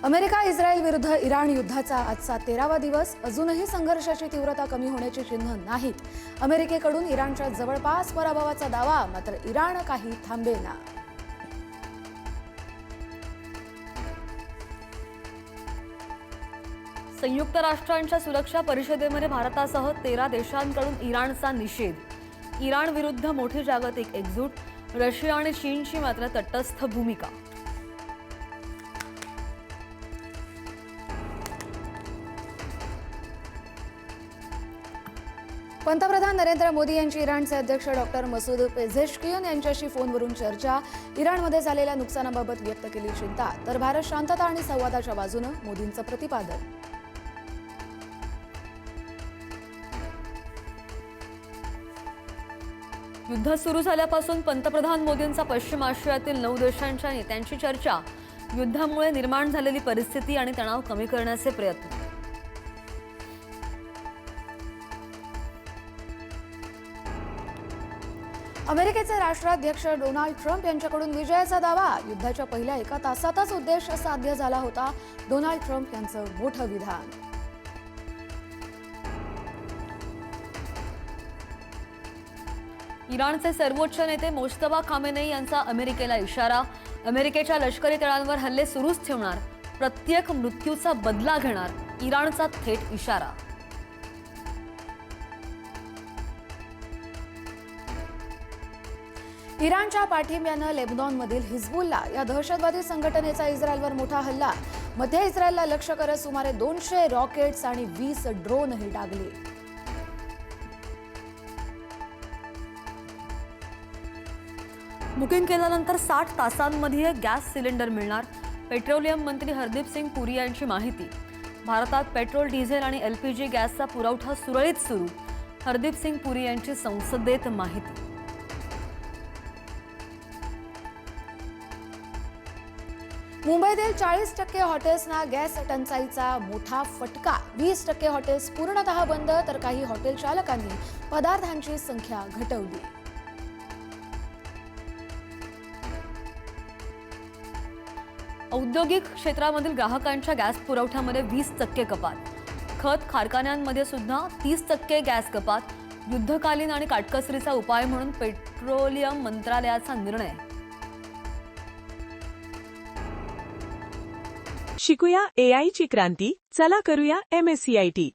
America Israel विरुद्ध Iran युद्धाचा आजचा 13वा दिवस. अजूनही संघर्षाची तीव्रता कमी होण्याची चिन्ह नाहीत. अमेरिकेकडून इराणच्या जवळपास पराभवाचा दावा, मात्र इराण काही थांबेना. संयुक्त राष्ट्रांच्या सुरक्षा परिषदेमध्ये भारतासह 13 देशांकडून इराणचा निषेध. इराण विरुद्ध मोठी जागतिक एकजूट. रशिया आणि चीनची मात्र तटस्थ भूमिका. पंतप्रधान नरेंद्र मोदी यांची इराणचे अध्यक्ष डॉक्टर मसूद पेझेश्कियान यांच्याशी फोनवरून चर्चा. इराणमध्ये झालेल्या नुकसानाबाबत व्यक्त केली चिंता, तर भारत शांतता आणि संवादाच्या बाजूने, मोदींचं प्रतिपादन. युद्ध सुरू झाल्यापासून पंतप्रधान मोदींचा पश्चिम आशियातील 9 देशांच्या नेत्यांची चर्चा. युद्धामुळे निर्माण झालेली परिस्थिती आणि तणाव कमी करण्याचे प्रयत्न. अमेरिकेचे राष्ट्राध्यक्ष डोनाल्ड ट्रम्प यांच्याकडून विजयाचा दावा. युद्धाच्या पहिल्या 1 तासातच उद्देश साध्य झाला होता. डोनाल्ड ट्रम्प यांचं मोठं विधान. इराणचे सर्वोच्च नेते मोज्तबा खामेनेई यांचा अमेरिकेला इशारा. अमेरिकेच्या लष्करी तळांवर हल्ले सुरूच ठेवणार, प्रत्येक मृत्यूचा बदला घेणार, इराणचा थेट इशारा. इराणच्या पाठिंब्यानं लेबनॉनमधील हिजबुल्ला या दहशतवादी संघटनेचा इस्रायलवर मोठा हल्ला. मध्य इस्रायलला लक्ष्य करत सुमारे 200 रॉकेट्स आणि 20 ड्रोनही डागले. बुकिंग केल्यानंतर 60 तासांमध्ये गॅस सिलेंडर मिळणार. पेट्रोलियम मंत्री हरदीप सिंग पुरी यांची माहिती. भारतात पेट्रोल, डिझेल आणि LPG गॅसचा पुरवठा सुरळीत सुरू. हरदीप सिंग पुरी यांची संसदेत माहिती. मुंबईतील 40% हॉटेल्सना गॅस टंचाईचा मोठा फटका. 20% हॉटेल्स पूर्णतः बंद, तर काही हॉटेल चालकांनी पदार्थांची संख्या घटवली. औद्योगिक क्षेत्रामधील ग्राहकांच्या गॅस पुरवठ्यामध्ये 20% कपात. खत कारखान्यांमध्ये सुद्धा 30% गॅस कपात. युद्धकालीन आणि काटकसरीचा उपाय म्हणून पेट्रोलियम मंत्रालयाचा निर्णय. शिकूया AI ची क्रांती. चला करूया MSCIT.